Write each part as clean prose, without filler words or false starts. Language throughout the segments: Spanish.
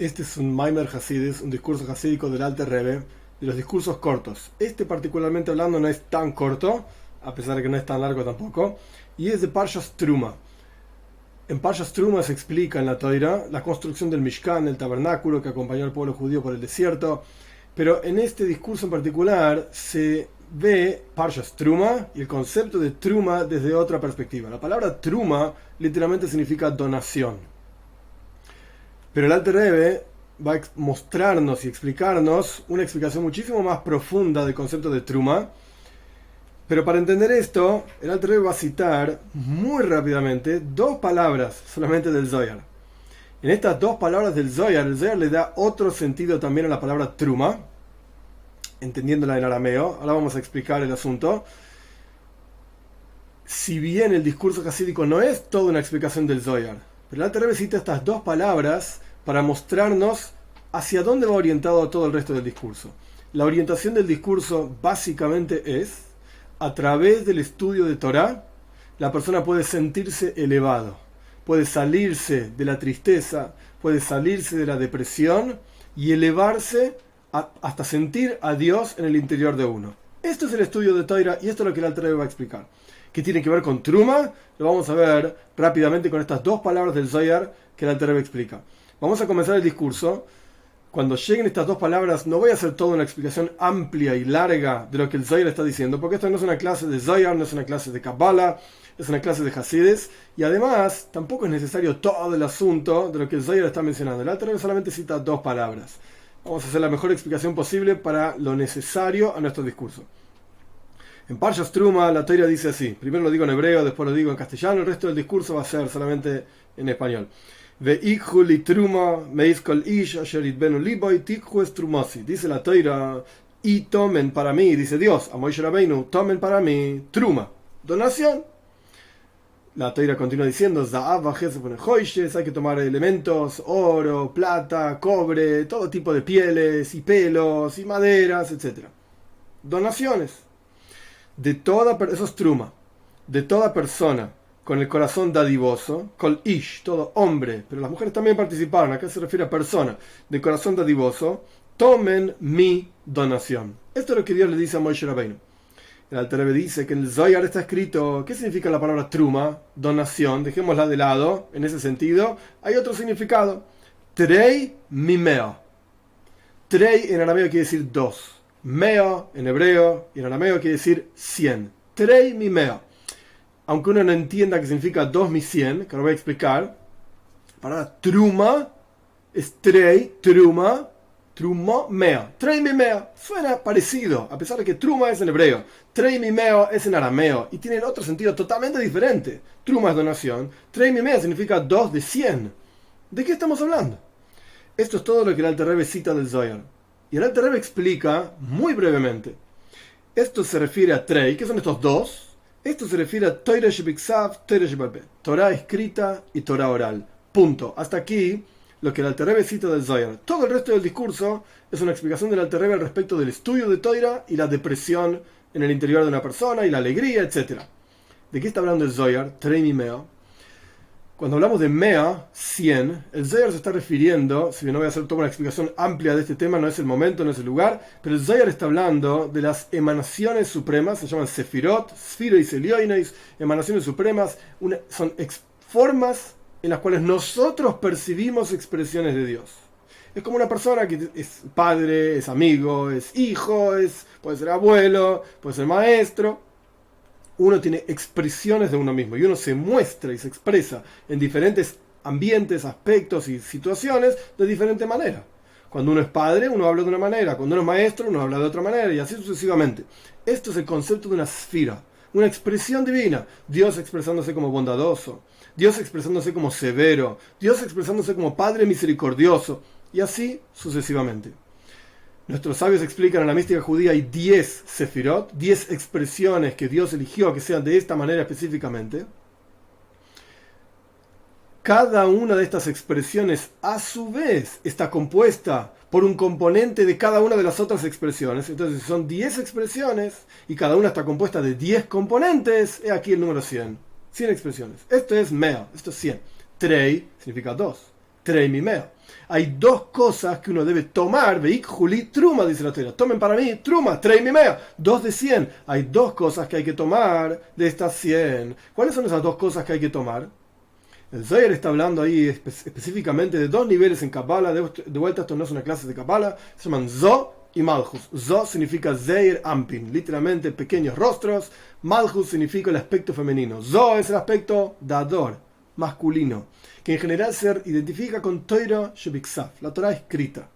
Este es un Maimer Hasidis, un discurso hasídico del Alter Rebbe, de los discursos cortos. Este particularmente hablando no es tan corto, a pesar de que no es tan largo tampoco, y es de Parshas Truma. En Parshas Truma se explica en la Toira la construcción del Mishkan, el tabernáculo que acompañó al pueblo judío por el desierto, pero en este discurso en particular se ve Parshas Truma y el concepto de Truma desde otra perspectiva. La palabra Truma literalmente significa donación. Pero el Alter Rebbe va a mostrarnos y explicarnos una explicación muchísimo más profunda del concepto de Truma. Pero para entender esto, el Alter Rebbe va a citar muy rápidamente dos palabras solamente del Zohar. En estas dos palabras del Zohar, el Zohar le da otro sentido también a la palabra Truma, entendiéndola en arameo. Ahora vamos a explicar el asunto. Si bien el discurso hasídico no es toda una explicación del Zohar, pero el Alter Rebbe cita estas dos palabras para mostrarnos hacia dónde va orientado todo el resto del discurso. La orientación del discurso básicamente es, a través del estudio de Torah, la persona puede sentirse elevado, puede salirse de la tristeza, puede salirse de la depresión y elevarse hasta sentir a Dios en el interior de uno. Esto es el estudio de Torah y esto es lo que el Alter Rebbe va a explicar. ¿Qué tiene que ver con Truma? Lo vamos a ver rápidamente con estas dos palabras del Zohar que el Alter Rebbe explica. Vamos a comenzar el discurso. Cuando lleguen estas dos palabras, no voy a hacer toda una explicación amplia y larga de lo que el Zohar está diciendo, porque esto no es una clase de Zohar, no es una clase de Kabbalah, es una clase de Hasides, y además tampoco es necesario todo el asunto de lo que el Zohar está mencionando. El Alter Rebbe solamente cita dos palabras. Vamos a hacer la mejor explicación posible para lo necesario a nuestro discurso. En Parshas Truma, la Torah dice así. Primero lo digo en hebreo, después lo digo en castellano. El resto del discurso va a ser solamente en español. Dice la Torah, y tomen para mí, dice Dios, a Moshe Rabbeinu, tomen para mí Truma, donación. La Torah continúa diciendo, hay que tomar elementos, oro, plata, cobre, todo tipo de pieles y pelos y maderas, etc. Donaciones. Eso es Truma, de toda persona con el corazón dadivoso, kol ish, todo hombre, pero las mujeres también participaron, acá se refiere a persona, de corazón dadivoso, tomen mi donación. Esto es lo que Dios le dice a Moshe Rabbeinu. El Alter Rebbe dice que en el Zohar está escrito, ¿qué significa la palabra Truma? Donación, dejémosla de lado, en ese sentido, hay otro significado, trei mimeo. Trei en arameo quiere decir dos. Meo en hebreo y en arameo quiere decir 100. Trei mi meo. Aunque uno no entienda qué significa 2 mi 100, que lo voy a explicar, la palabra truma es trei, truma, trumo, meo. Trei mi meo. Suena parecido, a pesar de que truma es en hebreo. Trei mi meo es en arameo y tienen otro sentido totalmente diferente. Truma es donación. Trei mi meo significa 2 de 100. ¿De qué estamos hablando? Esto es todo lo que el Alter Rebbe cita del Zohar. Y el Alter Rebbe explica muy brevemente. Esto se refiere a Trei, ¿qué son estos dos? Esto se refiere a Torah Shebiksav, Torah Shebalpeh, Torah escrita y Torah oral. Punto. Hasta aquí lo que el Alter Rebbe cita del Zohar. Todo el resto del discurso es una explicación del Alter Rebbe al respecto del estudio de Torah y la depresión en el interior de una persona y la alegría, etc. ¿De qué está hablando el Zohar? Trei mimeo. Cuando hablamos de Mea, 100, el Zohar se está refiriendo, si bien no voy a hacer toda una explicación amplia de este tema, no es el momento, no es el lugar, pero el Zohar está hablando de las emanaciones supremas, se llaman Sefirot, Sfiros Elioines, emanaciones supremas, son formas en las cuales nosotros percibimos expresiones de Dios. Es como una persona que es padre, es amigo, es hijo, puede ser abuelo, puede ser maestro. Uno tiene expresiones de uno mismo y uno se muestra y se expresa en diferentes ambientes, aspectos y situaciones de diferente manera. Cuando uno es padre, uno habla de una manera. Cuando uno es maestro, uno habla de otra manera y así sucesivamente. Esto es el concepto de una sfira, una expresión divina. Dios expresándose como bondadoso, Dios expresándose como severo, Dios expresándose como Padre misericordioso y así sucesivamente. Nuestros sabios explican en la mística judía hay 10 sefirot, 10 expresiones que Dios eligió que sean de esta manera específicamente. Cada una de estas expresiones a su vez está compuesta por un componente de cada una de las otras expresiones. Entonces son 10 expresiones y cada una está compuesta de 10 componentes. He aquí el número 100. 100 expresiones. Esto es mea, esto es 100. Trei significa 2. treimimeo. Hay dos cosas que uno debe tomar, veik juli truma, dice la Torah. Tomen para mí truma, treimimeo, 2 de 100. Hay dos cosas que hay que tomar de estas 100. ¿Cuáles son esas dos cosas que hay que tomar? El Zohar está hablando ahí específicamente de 2 niveles en Kabbalah. De vuelta, esto no es una clase de Kabbalah. Se llaman Zo y Malchus. Zo significa Zeir Ampin, literalmente pequeños rostros. Malchus significa el aspecto femenino. Zo es el aspecto dador, masculino, que en general se identifica con Torah Shebiksav, la Torah escrita.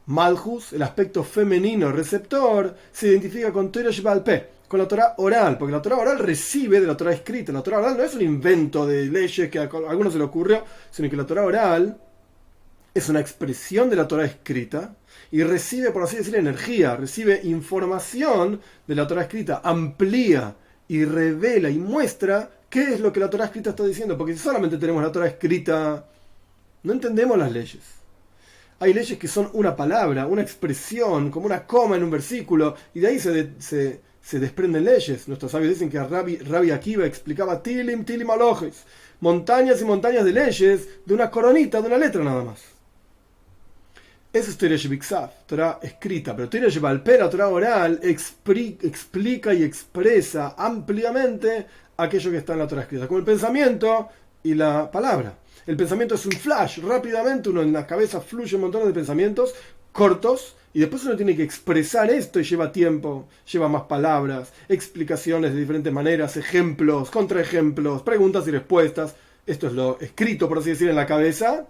Malchus, el aspecto femenino receptor, se identifica con Torah Shebal Peh, con la Torah oral, porque la Torah oral recibe de la Torah escrita. La Torah oral no es un invento de leyes que a algunos se le ocurrió, sino que la Torah oral es una expresión de la Torah escrita y recibe, por así decir, energía, recibe información de la Torah escrita, amplía y revela y muestra qué es lo que la Torah escrita está diciendo, porque si solamente tenemos la Torah escrita, no entendemos las leyes. Hay leyes que son una palabra, una expresión, como una coma en un versículo, y de ahí se desprenden leyes. Nuestros sabios dicen que Rabbi Akiva explicaba tilim alojes, montañas y montañas de leyes de una coronita, de una letra nada más. Eso es Torah Shebiksav, Torah escrita, pero Torah Shebal Peh, la Torah oral, explica y expresa ampliamente aquello que está en la Torah escrita, como el pensamiento y la palabra. El pensamiento es un flash, rápidamente uno en la cabeza fluye un montón de pensamientos cortos, y después uno tiene que expresar esto y lleva tiempo, lleva más palabras, explicaciones de diferentes maneras, ejemplos, contraejemplos, preguntas y respuestas. Esto es lo escrito, por así decir, en la cabeza,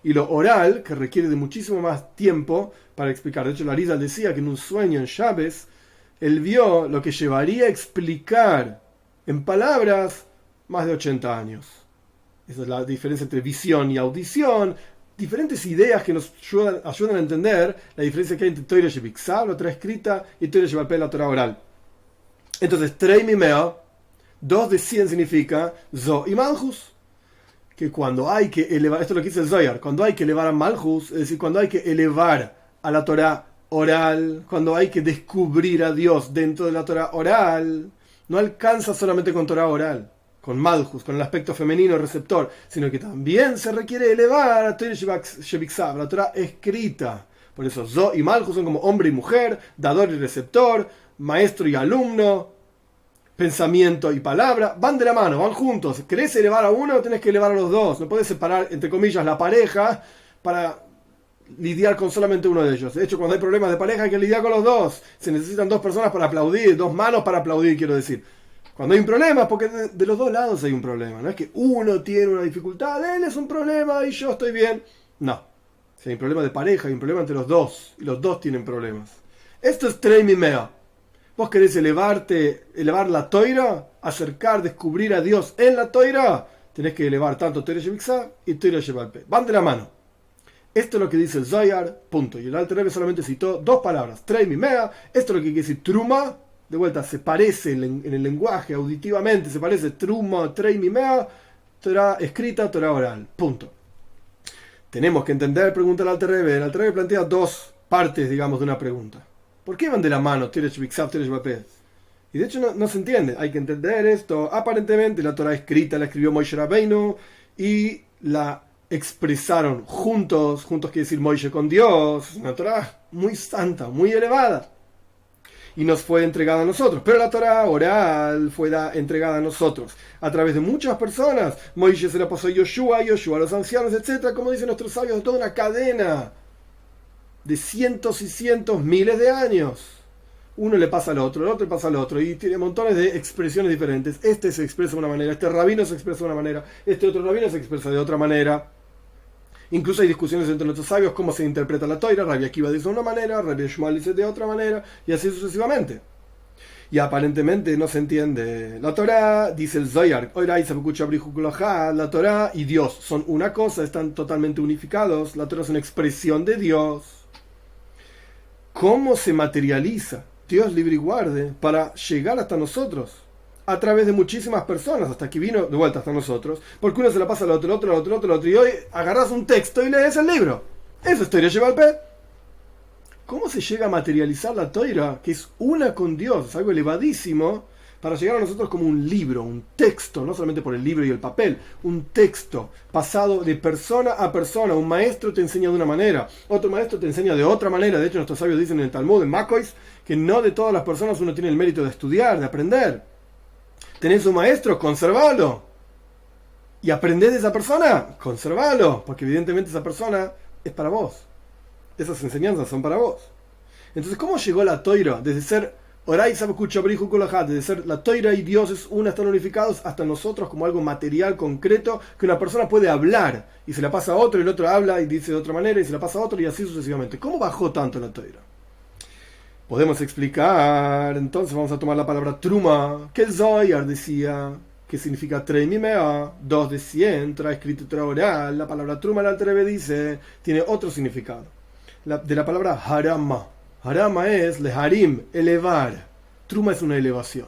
y lo oral, que requiere de muchísimo más tiempo para explicar. De hecho, la Arizal decía que en un sueño en Shabes, él vio lo que llevaría a explicar en palabras más de 80 años. Esa es la diferencia entre visión y audición. Diferentes ideas que nos ayudan a entender la diferencia que hay entre Torah Shebiksav, la Torah escrita, y Torah Shebal Peh, la Torah oral. Entonces, treimimeo, 2 de 100 significa Zo y Malchus. Que cuando hay que elevar, esto es lo que dice el Zohar, cuando hay que elevar a Malchus, es decir, cuando hay que elevar a la Torah oral, cuando hay que descubrir a Dios dentro de la Torah oral, no alcanza solamente con Torah oral, con Malchus, con el aspecto femenino receptor, sino que también se requiere elevar a Torah Shebiksav, la Torah escrita. Por eso Zo y Malchus son como hombre y mujer, dador y receptor, maestro y alumno, pensamiento y palabra, van de la mano, van juntos. ¿Querés elevar a uno? Tenés que elevar a los dos. No podés separar, entre comillas, la pareja para lidiar con solamente uno de ellos. De hecho, cuando hay problemas de pareja hay que lidiar con los dos. Se necesitan 2 personas para aplaudir, 2 manos para aplaudir, quiero decir. Cuando hay un problema es porque de los dos lados hay un problema. No es que uno tiene una dificultad, él es un problema y yo estoy bien. No. Si hay un problema de pareja, hay un problema entre los dos. Y los dos tienen problemas. Esto es treimimeo. Vos querés elevar la Toira, acercar, descubrir a Dios en la Toira, tenés que elevar tanto Torah Shebiksav y Torah Shebal Peh. Van de la mano. Esto es lo que dice el Zohar, punto. Y el Alter Rebbe solamente citó 2 palabras, treimimea. Esto es lo que quiere decir truma. De vuelta, se parece en el lenguaje, auditivamente, se parece truma, treimimea, Torah escrita, Torah oral, punto. Tenemos que entender, pregunta el Alter Rebbe. El Alter Rebbe plantea 2 partes, digamos, de una pregunta. ¿Por qué van de la mano Torah Shebiksav, Torah Shebal Peh? Y de hecho no se entiende. Hay que entender esto. Aparentemente la Torah escrita la escribió Moshe Rabbeinu y la expresaron juntos quiere decir Moshe con Dios. Es una Torah muy santa, muy elevada. Y nos fue entregada a nosotros. Pero la Torah oral fue entregada a nosotros a través de muchas personas. Moshe se la pasó a Yoshua a los ancianos, etc. Como dicen nuestros sabios, de toda una cadena de cientos y cientos, miles de años. Uno le pasa al otro, el otro le pasa al otro, y tiene montones de expresiones diferentes. Este se expresa de una manera, este rabino se expresa de una manera, este otro rabino se expresa de otra manera. Incluso hay discusiones entre nuestros sabios cómo se interpreta la Toira. Rabbi Akiva dice de una manera, Rabbi Shmuel dice de otra manera, y así sucesivamente. Y aparentemente no se entiende. La Torah, dice el Zohar, la Torah y Dios son una cosa, están totalmente unificados. La Torah es una expresión de Dios. ¿Cómo se materializa Dios libre y guarde para llegar hasta nosotros? A través de muchísimas personas, hasta que vino de vuelta hasta nosotros, porque uno se la pasa al otro, y hoy agarras un texto y lees el libro. Eso es Torah Shebal Peh. ¿Cómo se llega a materializar la Torah, que es una con Dios, es algo elevadísimo, para llegar a nosotros como un libro, un texto, no solamente por el libro y el papel, un texto pasado de persona a persona. Un maestro te enseña de una manera, otro maestro te enseña de otra manera. De hecho, nuestros sabios dicen en el Talmud, en Makois, que no de todas las personas uno tiene el mérito de estudiar, de aprender. Tenés un maestro, conservalo. Y aprendés de esa persona, conservalo, porque evidentemente esa persona es para vos. Esas enseñanzas son para vos. Entonces, ¿cómo llegó la Toira desde ser Oray Sabakucha Brihu Kolajat, desde ser la Toira y Dios es una, están unificados, hasta nosotros como algo material, concreto, que una persona puede hablar y se la pasa a otro y el otro habla y dice de otra manera y se la pasa a otro y así sucesivamente? ¿Cómo bajó tanto la Toira? Podemos explicar, entonces vamos a tomar la palabra Truma, que el Zohar decía que significa Treimimea, 2 de 100, trae escritura oral. La palabra Truma, el Alter Rebbe dice, tiene otro significado. De la palabra Harama. Harama es leharim, elevar. Truma es una elevación.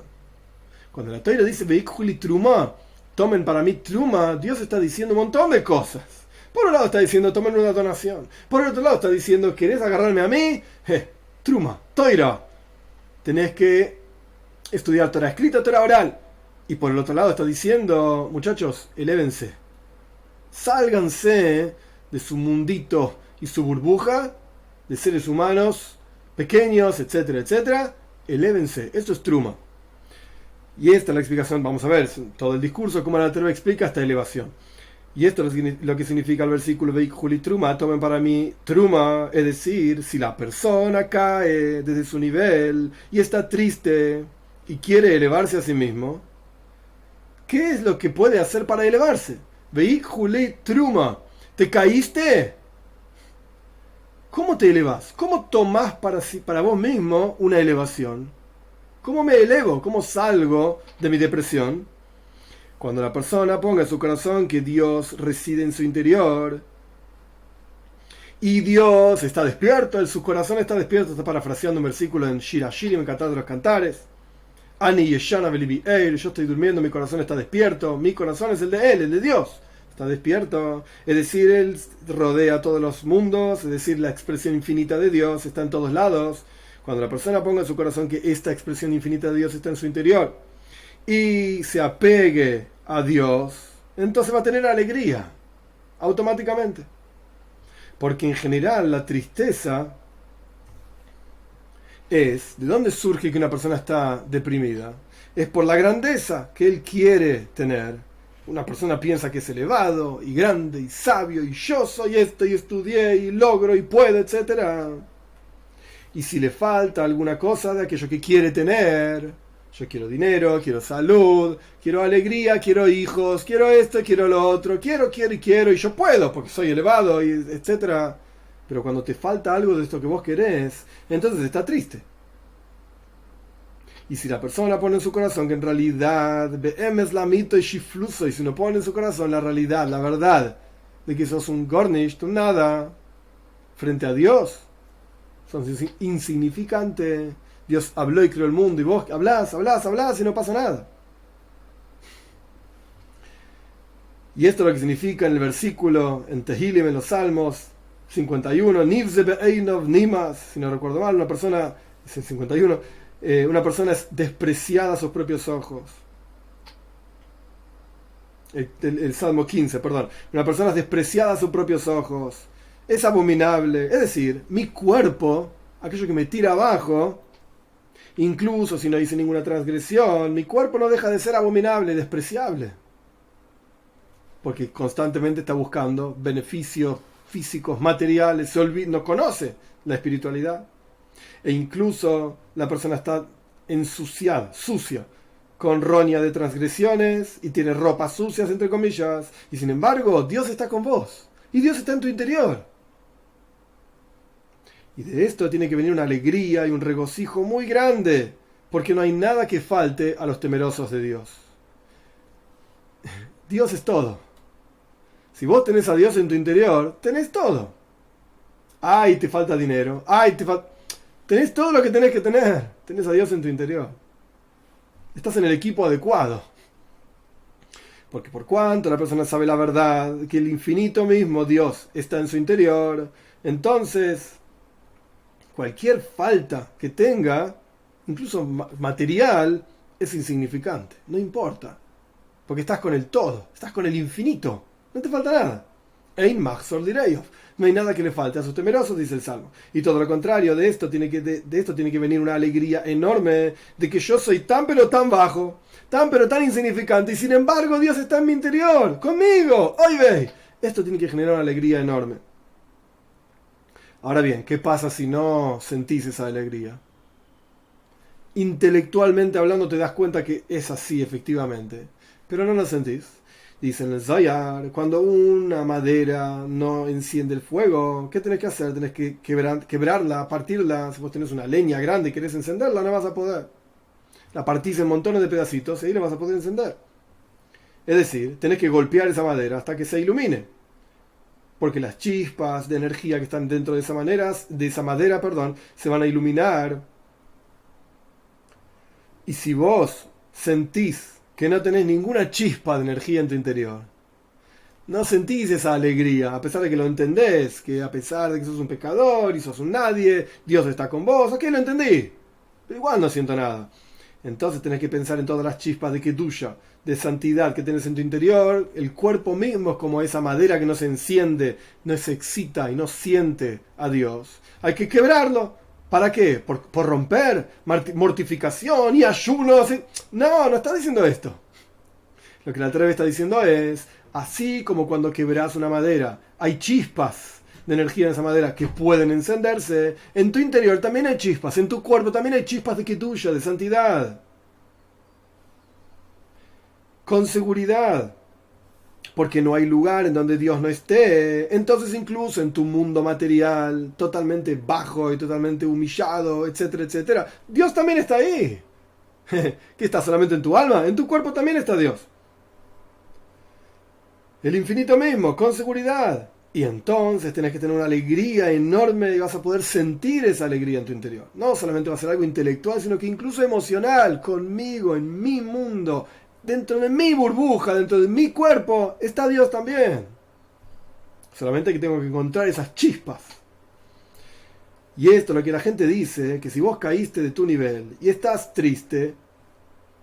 Cuando la Torah dice Veikjuli Truma, tomen para mí Truma, Dios está diciendo un montón de cosas. Por un lado está diciendo tomen una donación. Por el otro lado está diciendo ¿querés agarrarme a mí? Truma, Torah. Tenés que estudiar Torah escrita, Torah oral. Y por el otro lado está diciendo, muchachos, elévense. Sálganse de su mundito y su burbuja de seres humanos pequeños, etcétera, etcétera. Elévense. Esto es Truma. Y esta es la explicación, vamos a ver, todo el discurso, como la Torah explica esta elevación. Y esto es lo que significa el versículo Veikjuli Truma, tomen para mí Truma, es decir, si la persona cae desde su nivel y está triste y quiere elevarse a sí mismo, ¿qué es lo que puede hacer para elevarse? Veikjuli Truma, ¿te caíste? ¿Cómo te elevas? ¿Cómo tomás para vos mismo una elevación? ¿Cómo me elevo? ¿Cómo salgo de mi depresión? Cuando la persona ponga en su corazón que Dios reside en su interior y Dios está despierto, su corazón está despierto, está parafraseando un versículo en Shir Hashirim, en Cantar de los Cantares. Ani Yeshana Velibi Eir, yo estoy durmiendo, mi corazón está despierto, mi corazón es el de Él, el de Dios. Está despierto, es decir, Él rodea todos los mundos, es decir, la expresión infinita de Dios está en todos lados. Cuando la persona ponga en su corazón que esta expresión infinita de Dios está en su interior y se apegue a Dios, entonces va a tener alegría, automáticamente. Porque en general la tristeza es, ¿de dónde surge que una persona está deprimida? Es por la grandeza que él quiere tener. Una persona piensa que es elevado y grande y sabio y yo soy esto y estudié y logro y puedo, etc. Y si le falta alguna cosa de aquello que quiere tener, yo quiero dinero, quiero salud, quiero alegría, quiero hijos, quiero esto, quiero lo otro, quiero y yo puedo porque soy elevado y etc. Pero cuando te falta algo de esto que vos querés, entonces está triste. Y si la persona pone en su corazón que en realidad es la mito y shifluso, y si uno pone en su corazón la realidad, la verdad, de que sos un gornish, un nada, frente a Dios, sos insignificante. Dios habló y creó el mundo, y vos hablás y no pasa nada. Y esto es lo que significa en el versículo, en Tehilim, en los Salmos 51, Nivze be'einov nimas, si no recuerdo mal, una persona, es el 51, una persona es despreciada a sus propios ojos. El Salmo 15, perdón. Una persona es despreciada a sus propios ojos. Es abominable. Es decir, mi cuerpo, aquello que me tira abajo, incluso si no hice ninguna transgresión, mi cuerpo no deja de ser abominable, despreciable. Porque constantemente está buscando beneficios físicos, materiales, no conoce la espiritualidad. E incluso la persona está ensuciada, sucia, con roña de transgresiones y tiene ropas sucias, entre comillas, y sin embargo Dios está con vos y Dios está en tu interior. Y de esto tiene que venir una alegría y un regocijo muy grande, porque no hay nada que falte a los temerosos de Dios. Dios es todo. Si vos tenés a Dios en tu interior, tenés todo. Ay, te falta dinero, tenés todo lo que tenés que tener. Tenés a Dios en tu interior. Estás en el equipo adecuado. Porque por cuanto la persona sabe la verdad, que el infinito mismo, Dios, está en su interior, entonces cualquier falta que tenga, incluso material, es insignificante, no importa, porque estás con el todo, estás con el infinito, no te falta nada. Ein machzor direyov. No hay nada que le falte a sus temerosos, dice el Salmo. Y todo lo contrario, de esto tiene que venir una alegría enorme de que yo soy tan pero tan bajo, tan pero tan insignificante, y sin embargo Dios está en mi interior, conmigo. Hoy veis, esto tiene que generar una alegría enorme. Ahora bien, ¿qué pasa si no sentís esa alegría? Intelectualmente hablando te das cuenta que es así efectivamente, pero no lo sentís. Dice en el Zohar, cuando una madera no enciende el fuego, ¿qué tenés que hacer? Tenés que quebrarla, partirla. Si vos tenés una leña grande y querés encenderla, no vas a poder. La partís en montones de pedacitos y ahí la vas a poder encender. Es decir, tenés que golpear esa madera hasta que se ilumine. Porque las chispas de energía que están dentro de esa madera, se van a iluminar. Y si vos sentís que no tenés ninguna chispa de energía en tu interior, no sentís esa alegría, a pesar de que lo entendés, que a pesar de que sos un pecador y sos un nadie, Dios está con vos, ok, lo entendí, pero igual no siento nada. Entonces tenés que pensar en todas las chispas de kedusha, de santidad que tenés en tu interior. El cuerpo mismo es como esa madera que no se enciende, no se excita y no siente a Dios. Hay que quebrarlo. ¿Para qué? ¿Por romper? ¿Mortificación y ayuno? No, no está diciendo esto. Lo que la Torá está diciendo es, así como cuando quebrás una madera, hay chispas de energía en esa madera que pueden encenderse, en tu interior también hay chispas, en tu cuerpo también hay chispas de kedusha, de santidad. Con seguridad. Porque no hay lugar en donde Dios no esté. Entonces incluso en tu mundo material, totalmente bajo y totalmente humillado, etcétera, etcétera, Dios también está ahí. ¿Qué está solamente en tu alma? En tu cuerpo también está Dios. El infinito mismo, con seguridad. Y entonces tenés que tener una alegría enorme y vas a poder sentir esa alegría en tu interior. No solamente va a ser algo intelectual, sino que incluso emocional, conmigo, en mi mundo. Dentro de mi burbuja, dentro de mi cuerpo, está Dios también. Solamente que tengo que encontrar esas chispas. Y esto es lo que la gente dice, que si vos caíste de tu nivel y estás triste,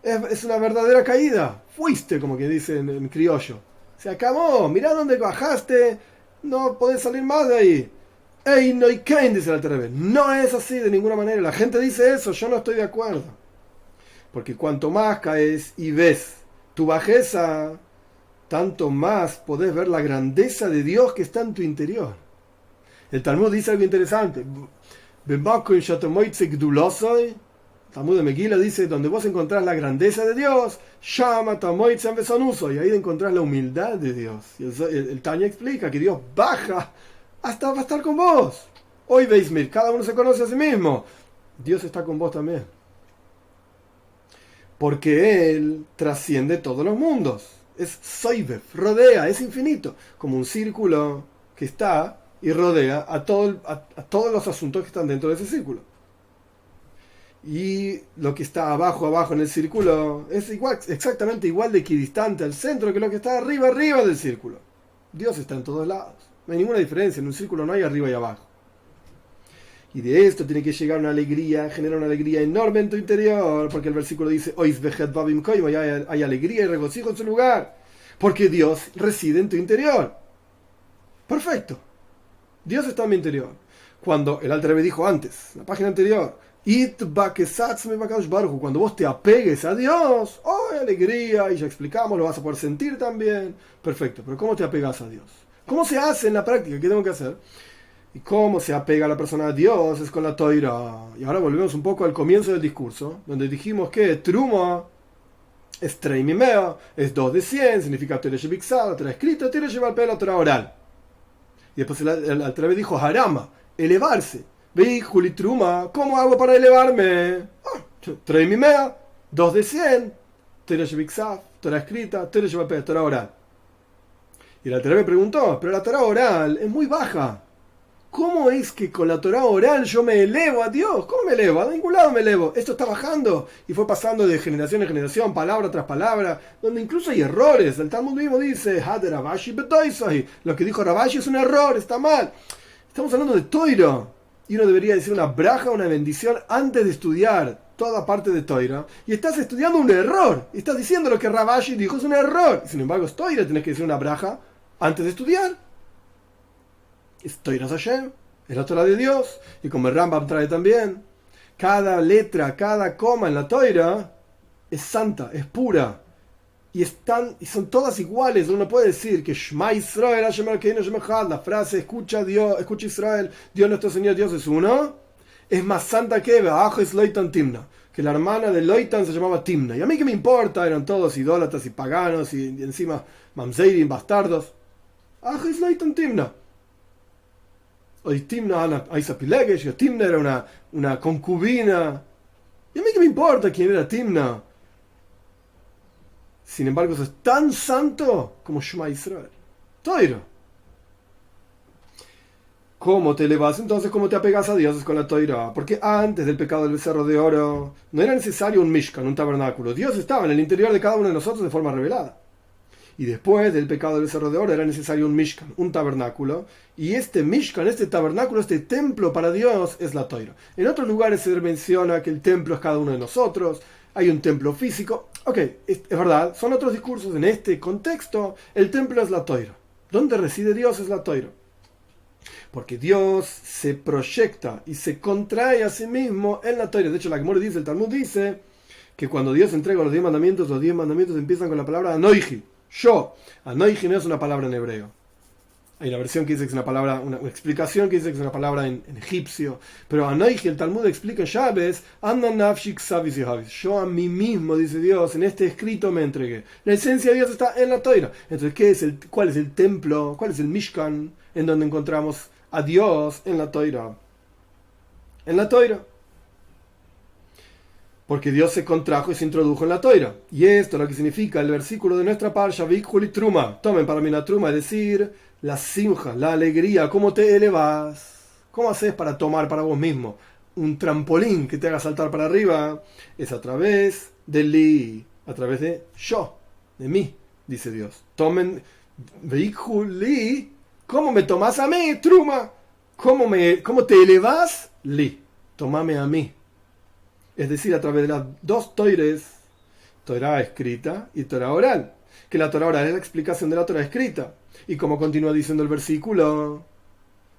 es una verdadera caída. Fuiste, como que dicen en criollo. Se acabó, mirá dónde bajaste, no podés salir más de ahí. Ey, no hay Cain, dice el Alter. No es así de ninguna manera. La gente dice eso, yo no estoy de acuerdo. Porque cuanto más caes y ves tu bajeza, tanto más podés ver la grandeza de Dios que está en tu interior. El Talmud dice algo interesante. Talmud de Megillah dice, donde vos encontrás la grandeza de Dios, y ahí encontrás la humildad de Dios. Y el Tanya explica que Dios baja hasta va a estar con vos. Hoy veis, cada uno se conoce a sí mismo. Dios está con vos también. Porque Él trasciende todos los mundos. Es Soibev, rodea, es infinito. Como un círculo que está y rodea a todos los asuntos que están dentro de ese círculo. Y lo que está abajo en el círculo es exactamente igual de equidistante al centro que lo que está arriba del círculo. Dios está en todos lados. No hay ninguna diferencia. En un círculo no hay arriba y abajo. Y de esto tiene que llegar una alegría, generar una alegría enorme en tu interior, porque el versículo dice, hay alegría y regocijo en su lugar, porque Dios reside en tu interior. Perfecto. Dios está en mi interior. Cuando el Alter Rebbe dijo antes, en la página anterior, cuando vos te apegues a Dios, hay alegría, y ya explicamos, lo vas a poder sentir también. Perfecto, pero ¿cómo te apegas a Dios? ¿Cómo se hace en la práctica? ¿Qué tengo que hacer? ¿Y cómo se apega la persona a Dios? Es con la Toira. Y ahora volvemos un poco al comienzo del discurso, donde dijimos que Truma es Treimimeo, es 2 de 100, significa Torah Shebixal, Torah escrita, Torah Shebalpeh, Torah oral. Y después el Alter Rebbe dijo Harama, elevarse. Ve, Juli Truma, ¿cómo hago para elevarme? Treimimeo, 2 de 100, Torah Shebixal, Torah escrita, Torah Shebalpeh, Torah oral. Y el Alter Rebbe preguntó, pero la Torah oral es muy baja. ¿Cómo es que con la Torah oral yo me elevo a Dios? ¿Cómo me elevo? A ningún lado me elevo. Esto está bajando. Y fue pasando de generación en generación, palabra tras palabra, donde incluso hay errores. El Talmud mismo dice, lo que dijo Rabashi es un error, está mal. Estamos hablando de Toiro. y uno debería decir una braja, una bendición antes de estudiar toda parte de Toira, y estás estudiando un error, y estás diciendo lo que Ravashi dijo es un error, y sin embargo es Toira, tenés que decir una braja antes de estudiar. Es Toira Hashem, es la Torah de Dios, y como el Rambam trae también, cada letra, cada coma en la Toira es santa, es pura, y son todas iguales. Uno puede decir que Shema Israel, Hashem Elokeinu, Hashem Echad, la frase escucha Dios, escucha Israel, Dios nuestro Señor, Dios es uno, es más santa que Be'ajes Loitan Timna, que la hermana de Loitan se llamaba Timna. Y a mí qué me importa, eran todos idólatras y paganos y encima mamzeirim, bastardos. Ajes Loitan Timna. O Timna Aisa Pilegesh, o Timna era una concubina. Y a mí qué me importa quién era Timna. Sin embargo, eso es tan santo como Shema Israel. Toiro. ¿Cómo te elevas? Entonces, ¿cómo te apegas a Dios? Es con la Toira. Porque antes del pecado del becerro de oro, no era necesario un Mishkan, un tabernáculo. Dios estaba en el interior de cada uno de nosotros de forma revelada. Y después del pecado del becerro de oro era necesario un Mishkan, un tabernáculo. Y este Mishkan, este tabernáculo, este templo para Dios es la Toira. En otros lugares se menciona que el templo es cada uno de nosotros. Hay un templo físico. Ok, es verdad, son otros discursos. En este contexto, el templo es la Toira. Donde reside Dios es la Toira. Porque Dios se proyecta y se contrae a sí mismo en la Toira. De hecho, la Gemara dice, el Talmud dice, que cuando Dios entrega los 10 mandamientos empiezan con la palabra Anoiji, yo. Anoiji no es una palabra en hebreo. Hay una versión que dice que es una palabra, una explicación que dice que es una palabra en egipcio. Pero Anoiji, el Talmud explica en Shabes, yo a mí mismo, dice Dios, en este escrito me entregué. La esencia de Dios está en la Toira. Entonces, ¿cuál es el templo? ¿Cuál es el Mishkan en donde encontramos a Dios en la Toira? En la Toira. Porque Dios se contrajo y se introdujo en la Toira. Y esto es lo que significa el versículo de nuestra parsha, Vikhuli Truma. Tomen para mí la Truma, es decir, la simja, la alegría. ¿Cómo te elevas? ¿Cómo haces para tomar para vos mismo un trampolín que te haga saltar para arriba? Es a través de Li, a través de yo, de mí, dice Dios. Tomen, Vikhuli, ¿cómo me tomás a mí, Truma? ¿Cómo te elevas? Li, tomame a mí. Es decir, a través de las dos toires, Torah escrita y Torah oral. Que la Torah oral es la explicación de la Torah escrita. Y como continúa diciendo el versículo,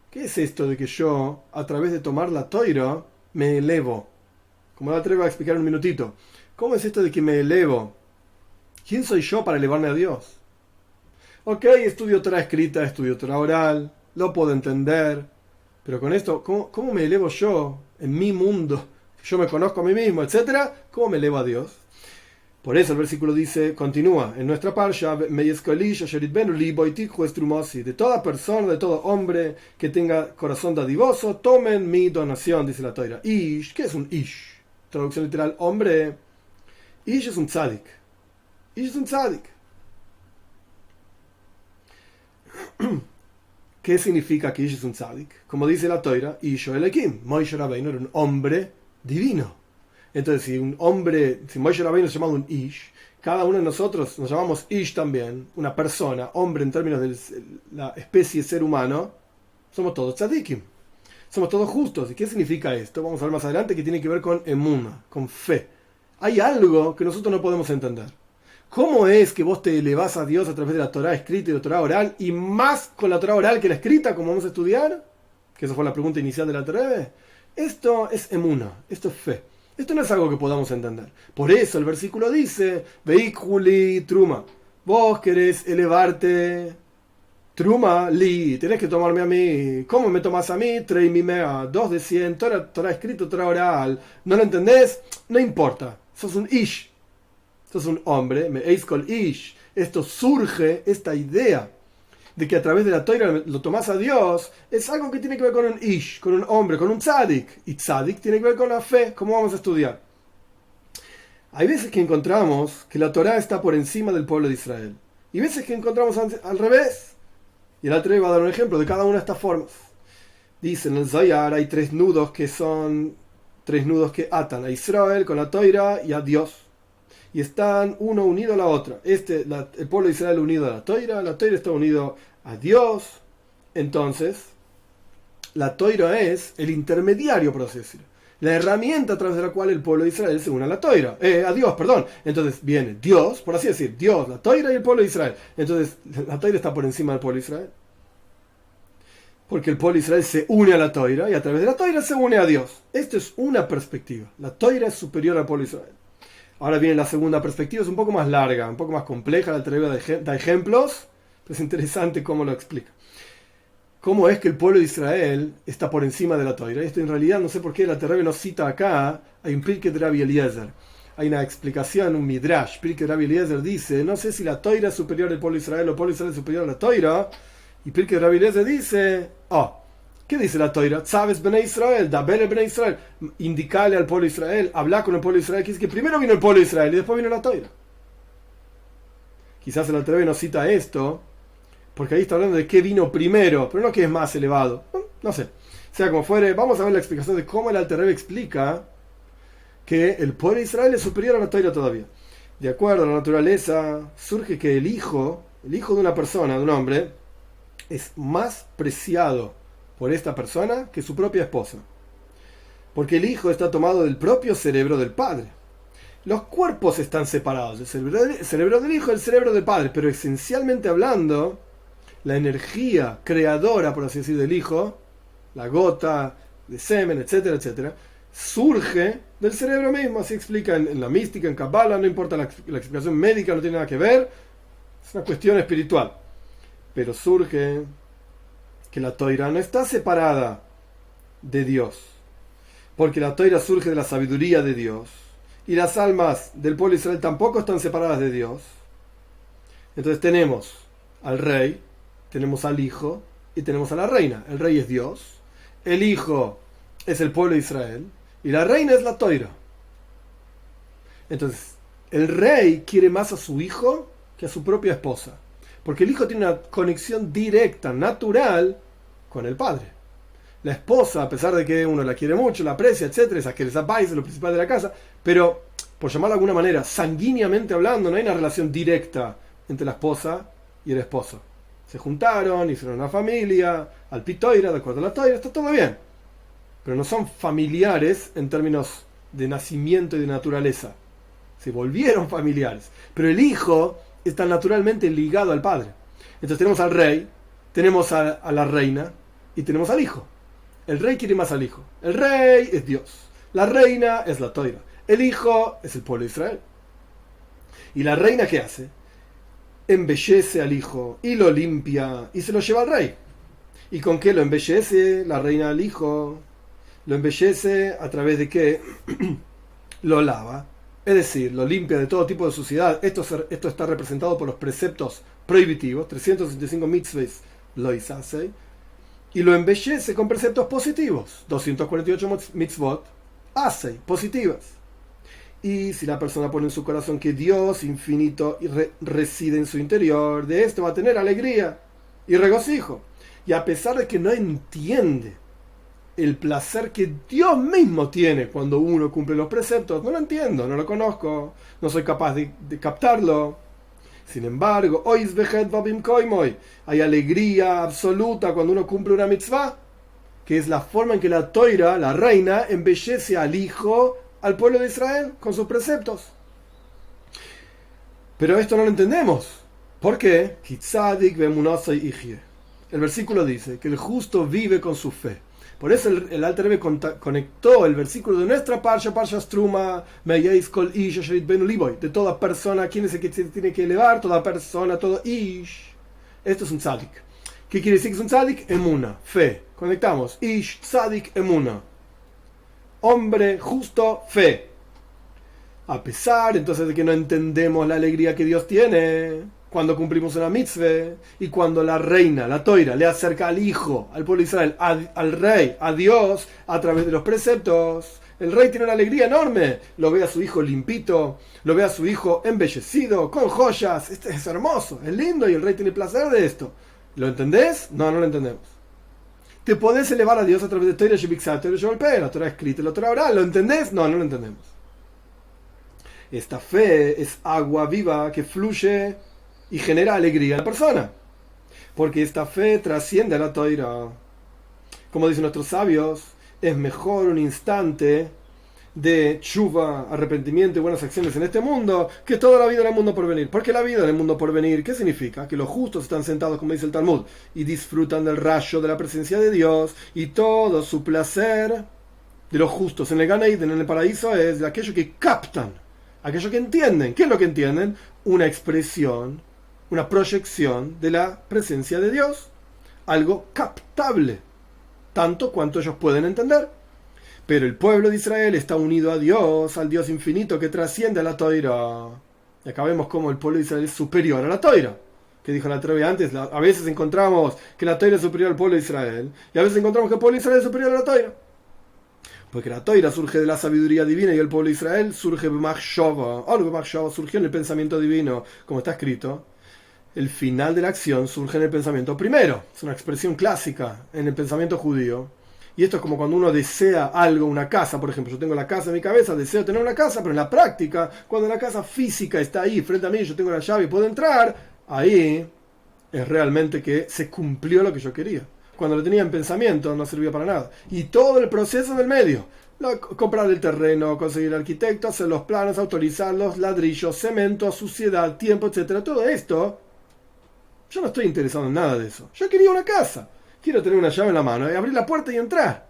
¿qué es esto de que yo, a través de tomar la Torah, me elevo? Como la Torah va a explicar en un minutito. ¿Cómo es esto de que me elevo? ¿Quién soy yo para elevarme a Dios? Ok, estudio Torah escrita, estudio Torah oral, lo puedo entender. Pero con esto, ¿cómo me elevo yo en mi mundo? Yo me conozco a mí mismo, etcétera, ¿cómo me elevo a Dios? Por eso el versículo dice, continúa, en nuestra parsha, de toda persona, de todo hombre que tenga corazón dadivoso, tomen mi donación, dice la Torah. Ish, ¿qué es un ish? Traducción literal, hombre. Ish es un tzadik. Ish es un tzadik. ¿Qué significa que Ish es un tzadik? Como dice la Torah, Ish o Elekim, Moshe Rabbeinu era un hombre divino. Entonces, si Moshe Rabbeinu se llama un Ish, cada uno de nosotros nos llamamos Ish también, una persona, hombre en términos de la especie ser humano, somos todos tzadikim, somos todos justos. ¿Y qué significa esto? Vamos a ver más adelante, que tiene que ver con emuna, con fe. Hay algo que nosotros no podemos entender. ¿Cómo es que vos te elevás a Dios a través de la Torah escrita y la Torah oral, y más con la Torah oral que la escrita, como vamos a estudiar? Que esa fue la pregunta inicial de la Torah. Esto es emuna, esto es fe. Esto no es algo que podamos entender. Por eso el versículo dice, Veikuli Truma. Vos querés elevarte, Truma li, tenés que tomarme a mí. ¿Cómo me tomás a mí? 2 de 100, Torah escrito, Torah oral. ¿No lo entendés? No importa. Sos un ish. Sos un hombre, me eiskol ish. Esto surge, esta idea de que a través de la Torah lo tomás a Dios, es algo que tiene que ver con un ish, con un hombre, con un tzadik. Y tzadik tiene que ver con la fe, como vamos a estudiar. Hay veces que encontramos que la Torah está por encima del pueblo de Israel. Y veces que encontramos al revés. Y el Alter Rebbe va a dar un ejemplo de cada una de estas formas. Dice en el Zohar, hay 3 nudos que son 3 nudos que atan a Israel con la Torah y a Dios. Y están uno unido a la otra. El pueblo de Israel unido a la Torah está unido a Dios. Entonces, La Toira es el intermediario, por así decirlo. La herramienta a través de la cual el pueblo de Israel se une a la Toira. A Dios, perdón. Entonces viene Dios, por así decir, Dios, la Toira y el pueblo de Israel. Entonces la Toira está por encima del pueblo de Israel. Porque el pueblo de Israel se une a la Toira y a través de la Toira se une a Dios. Esto es una perspectiva. La Toira es superior al pueblo de Israel. Ahora viene la segunda perspectiva, es un poco más larga, un poco más compleja. La Toira da ejemplos, pero es interesante cómo lo explica. ¿Cómo es que el pueblo de Israel está por encima de la Toira? Esto en realidad no sé por qué la Terebe nos cita acá. Hay un Pirkei de Rabbi Eliezer. Hay una explicación, un Midrash. Pirkei de Rabbi Eliezer dice, no sé si la Toira es superior al pueblo de Israel o el pueblo de Israel es superior a la Toira. Y Pirkei de Rabbi Eliezer dice, ¿qué dice la Toira? Sabes Bnei Israel, Daber Bnei Israel. Indicale al pueblo de Israel, habla con el pueblo de Israel. Que dice que primero vino el pueblo de Israel y después vino la Toira. Quizás la Terebe nos cita esto porque ahí está hablando de qué vino primero, pero no que es más elevado. No sé. Sea como fuere, vamos a ver la explicación de cómo el Alter Rebbe explica que el pueblo de Israel es superior a la Toira todavía. De acuerdo a la naturaleza, surge que el hijo de una persona, de un hombre, es más preciado por esta persona que su propia esposa. Porque el hijo está tomado del propio cerebro del padre. Los cuerpos están separados, el cerebro del hijo y el cerebro del padre, pero esencialmente hablando, la energía creadora, por así decir, del hijo, la gota de semen, etcétera, etcétera, surge del cerebro mismo. Así explica en la mística, en Kabbalah, no importa la explicación médica, no tiene nada que ver, es una cuestión espiritual. Pero surge que la Toira no está separada de Dios, porque la Toira surge de la sabiduría de Dios, y las almas del pueblo de Israel tampoco están separadas de Dios. Entonces tenemos al rey, tenemos al hijo y tenemos a la reina. El rey es Dios, el hijo es el pueblo de Israel y la reina es la Toira. Entonces, el rey quiere más a su hijo que a su propia esposa, porque el hijo tiene una conexión directa, natural, con el padre. La esposa, a pesar de que uno la quiere mucho, la aprecia, etcétera, es que les es lo principal de la casa, pero, por llamarlo de alguna manera, sanguíneamente hablando, no hay una relación directa entre la esposa y el esposo. Se juntaron, hicieron una familia, al pitoira, de acuerdo a la Toira, está todo bien. Pero no son familiares en términos de nacimiento y de naturaleza. Se volvieron familiares. Pero el hijo está naturalmente ligado al padre. Entonces tenemos al rey, tenemos a la reina y tenemos al hijo. El rey quiere más al hijo. El rey es Dios. La reina es la Toira. El hijo es el pueblo de Israel. ¿Y la reina qué hace? Embellece al hijo y lo limpia y se lo lleva al rey. ¿Y con qué lo embellece la reina al hijo? Lo embellece a través de que lo lava, es decir, lo limpia de todo tipo de suciedad. Esto está representado por los preceptos prohibitivos, 365 mitzvahs lo isasei, y lo embellece con preceptos positivos, 248 mitzvot asei, positivas. Y si la persona pone en su corazón que Dios infinito reside en su interior, de esto va a tener alegría y regocijo. Y a pesar de que no entiende el placer que Dios mismo tiene cuando uno cumple los preceptos, no lo entiendo, no lo conozco, no soy capaz de captarlo. Sin embargo, hay alegría absoluta cuando uno cumple una mitzvah, que es la forma en que la Toira, la reina, embellece al hijo, al pueblo de Israel, con sus preceptos. Pero esto no lo entendemos. ¿Por qué? El versículo dice que el justo vive con su fe. Por eso el Alter Rebbe conectó el versículo de nuestra Parsha Truma, de toda persona. ¿Quién es el que se tiene que elevar? Toda persona, todo ish. Esto es un tzadik. ¿Qué quiere decir que es un tzadik? Emuna, fe. Conectamos. Ish, tzadik, emuna. Hombre, justo, fe. A pesar entonces de que no entendemos la alegría que Dios tiene cuando cumplimos una mitzvah, y cuando la reina, la Toira, le acerca al hijo, al pueblo de Israel, al rey, a Dios, a través de los preceptos, el rey tiene una alegría enorme. Lo ve a su hijo limpito, lo ve a su hijo embellecido, con joyas. Este es hermoso, es lindo, y el rey tiene placer de esto. ¿Lo entendés? No, no lo entendemos. Te podés elevar a Dios a través de Toira Shebixat, Toira Shebolpeh, la Torah escrita y la Torah oral. ¿Lo entendés? No, no lo entendemos. Esta fe es agua viva que fluye y genera alegría en la persona, porque esta fe trasciende a la Toira. Como dicen nuestros sabios, es mejor un instante de chuva, arrepentimiento y buenas acciones en este mundo que toda la vida en el mundo por venir. Porque la vida en el mundo por venir, ¿qué significa? Que los justos están sentados, como dice el Talmud, y disfrutan del rayo de la presencia de Dios, y todo su placer de los justos en el Gan Eden, en el paraíso, es de aquello que captan, aquello que entienden. ¿Qué es lo que entienden? Una expresión, una proyección de la presencia de Dios, algo captable, tanto cuanto ellos pueden entender. Pero el pueblo de Israel está unido a Dios, al Dios infinito que trasciende a la Toira. Y acá vemos cómo el pueblo de Israel es superior a la Toira. Que dijo la Toira antes, a veces encontramos que la Toira es superior al pueblo de Israel, y a veces encontramos que el pueblo de Israel es superior a la Toira. Porque la Toira surge de la sabiduría divina y el pueblo de Israel surge b'machshava. Algo b'machshava surgió en el pensamiento divino, como está escrito. El final de la acción surge en el pensamiento primero. Es una expresión clásica en el pensamiento judío. Y esto es como cuando uno desea algo, una casa, por ejemplo. Yo tengo la casa en mi cabeza, deseo tener una casa, pero en la práctica, cuando la casa física está ahí frente a mí, yo tengo la llave y puedo entrar, ahí es realmente que se cumplió lo que yo quería. Cuando lo tenía en pensamiento no servía para nada. Y todo el proceso del medio. Comprar el terreno, conseguir el arquitecto, hacer los planos, autorizar los ladrillos, cemento, suciedad, tiempo, etcétera. Todo esto, yo no estoy interesado en nada de eso. Yo quería una casa. Quiero tener una llave en la mano y abrir la puerta y entrar.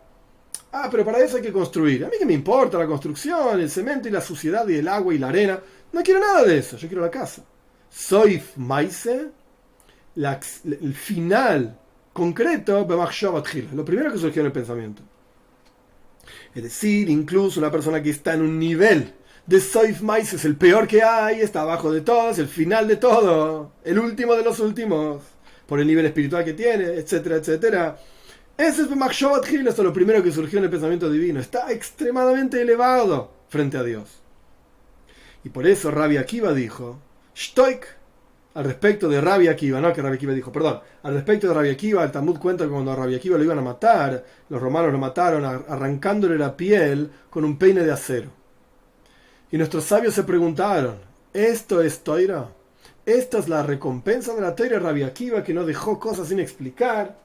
Ah, pero para eso hay que construir. A mí qué me importa la construcción, el cemento y la suciedad y el agua y la arena. No quiero nada de eso. Yo quiero la casa. Soif Maise, el final concreto, lo primero que surgió en el pensamiento. Es decir, incluso una persona que está en un nivel de Soif Maise, es el peor que hay, está abajo de todos, el final de todo, el último de los últimos, por el nivel espiritual que tiene, etcétera, etcétera. Ese es B'machshavat Chil, esto es lo primero que surgió en el pensamiento divino. Está extremadamente elevado frente a Dios. Y por eso Rabbi Akiva dijo, Shtoik, al respecto de Rabbi Akiva, no que Rabbi Akiva dijo, perdón, al respecto de Rabbi Akiva, el Talmud cuenta que cuando a Rabbi Akiva lo iban a matar, los romanos lo mataron arrancándole la piel con un peine de acero. Y nuestros sabios se preguntaron, ¿esto es Toira? ¿Esta es la recompensa de la Toira? Rabbi Akiva, que no dejó cosas sin explicar,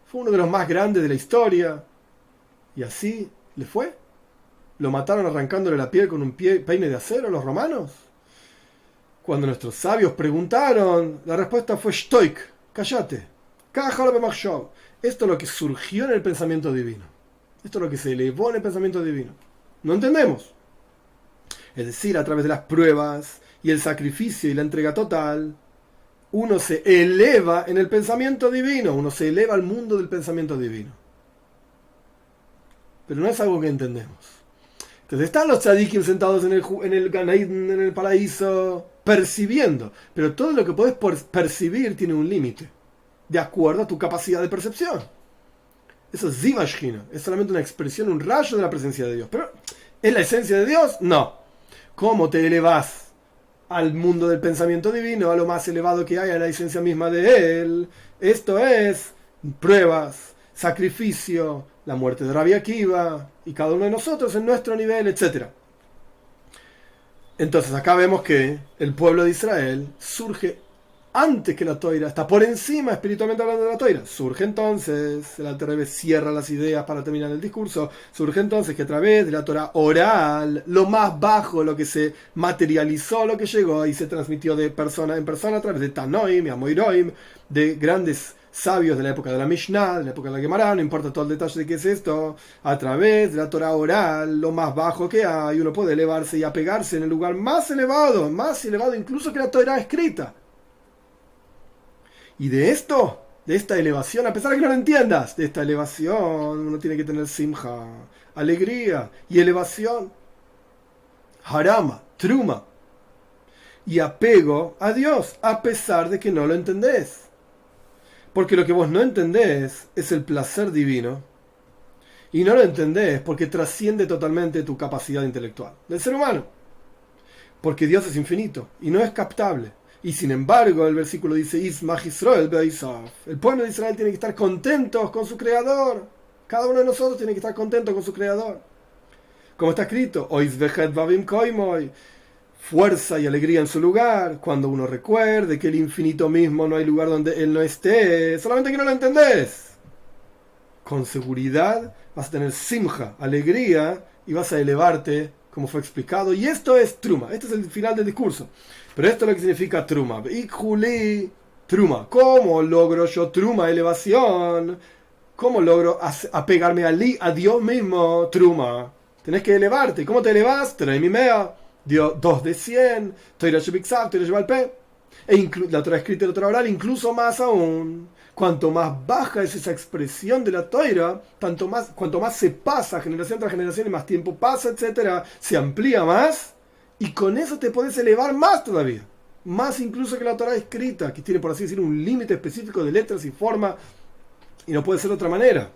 fue uno de los más grandes de la historia, y así le fue. ¿Lo mataron arrancándole la piel con un peine de acero los romanos? Cuando nuestros sabios preguntaron, la respuesta fue Shtoik, cállate. Esto es lo que surgió en el pensamiento divino. Esto es lo que se elevó en el pensamiento divino. No entendemos. Es decir, a través de las pruebas y el sacrificio y la entrega total, uno se eleva en el pensamiento divino, uno se eleva al mundo del pensamiento divino. Pero no es algo que entendemos. Entonces están los tzadikim sentados en el Gan Eden, en el paraíso, percibiendo. Pero todo lo que podés percibir tiene un límite, de acuerdo a tu capacidad de percepción. Eso es Zivashchina, es solamente una expresión, un rayo de la presencia de Dios. Pero ¿es la esencia de Dios? No. ¿Cómo te elevás al mundo del pensamiento divino, a lo más elevado que hay, a la esencia misma de Él? Esto es pruebas, sacrificio, la muerte de Rabbi Akiva, y cada uno de nosotros en nuestro nivel, etc. Entonces acá vemos que el pueblo de Israel surge antes que la Toira, está por encima espiritualmente hablando de la Toira. Surge entonces, el Alter Rebbe cierra las ideas para terminar el discurso, surge entonces que a través de la Torah oral, lo más bajo, lo que se materializó, lo que llegó y se transmitió de persona en persona a través de Tanoim y Amoiroim, de grandes sabios de la época de la Mishnah, de la época de la Gemara, no importa todo el detalle de qué es esto, a través de la Torah oral, lo más bajo que hay, uno puede elevarse y apegarse en el lugar más elevado incluso que la Torah escrita. Y de esta elevación, a pesar de que no lo entiendas, de esta elevación uno tiene que tener simja, alegría y elevación, harama, truma, y apego a Dios, a pesar de que no lo entendés. Porque lo que vos no entendés es el placer divino, y no lo entendés porque trasciende totalmente tu capacidad intelectual del ser humano. Porque Dios es infinito y no es captable. Y sin embargo, el versículo dice, el pueblo de Israel tiene que estar contentos con su Creador. Cada uno de nosotros tiene que estar contento con su Creador. Como está escrito, fuerza y alegría en su lugar, cuando uno recuerde que el infinito mismo no hay lugar donde Él no esté, solamente que no lo entendés. con seguridad, vas a tener simja, alegría, y vas a elevarte, como fue explicado. Y esto es truma, este es el final del discurso. Pero esto es lo que significa truma. Ikjuli truma. ¿Cómo logro yo truma, elevación? ¿Cómo logro apegarme a Dios mismo? Truma. Tenés que elevarte. ¿Cómo te elevas? Trae mi mea. Dio 2 de 100. Toira Shebiksav, Toira Shebalpe. La Torah escrita y la Torah oral, incluso más aún. Cuanto más baja es esa expresión de la Torah, cuanto más se pasa generación tras generación y más tiempo pasa, etcétera, se amplía más y con eso te puedes elevar más todavía. Más incluso que la Torah escrita, que tiene, por así decir, un límite específico de letras y forma y no puede ser de otra manera.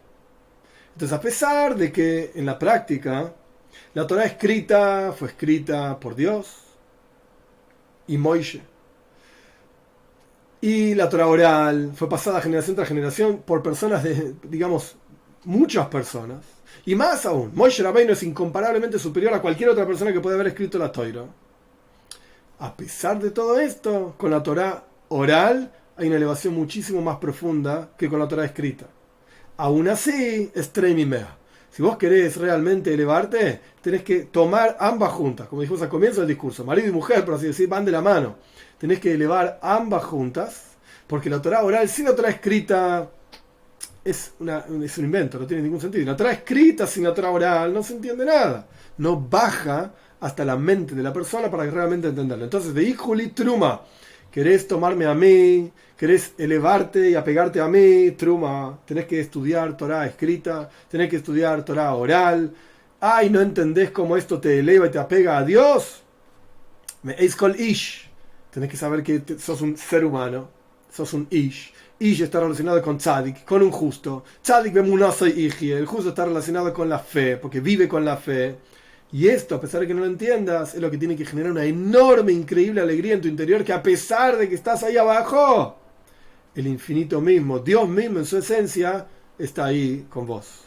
Entonces, a pesar de que en la práctica la Torah escrita fue escrita por Dios y Moishe, y la Torah oral fue pasada generación tras generación por personas de, digamos, muchas personas. Y más aún, Moshe Rabbeinu es incomparablemente superior a cualquier otra persona que puede haber escrito la Torah. A pesar de todo esto, con la Torah oral hay una elevación muchísimo más profunda que con la Torah escrita. Aún así, es Treimimea. Si vos querés realmente elevarte, tenés que tomar ambas juntas. Como dijimos al comienzo del discurso, marido y mujer, por así decir, van de la mano. Tenés que elevar ambas juntas, porque la Torah oral sin la Torah escrita es un invento, no tiene ningún sentido. La Torah escrita sin la Torah oral no se entiende nada. No baja hasta la mente de la persona para realmente entenderlo. Entonces, de Ikjuli Truma, querés tomarme a mí, querés elevarte y apegarte a mí, Truma, tenés que estudiar Torah escrita, tenés que estudiar Torah oral. Ay, ¿no entendés cómo esto te eleva y te apega a Dios? Me eiskol ish. Tenés que saber que sos un ser humano, sos un ish. Ish está relacionado con tzadik, con un justo. Tzadik bemunaso y ijie. El justo está relacionado con la fe, porque vive con la fe. Y esto, a pesar de que no lo entiendas, es lo que tiene que generar una enorme, increíble alegría en tu interior, que a pesar de que estás ahí abajo, el infinito mismo, Dios mismo en su esencia, está ahí con vos.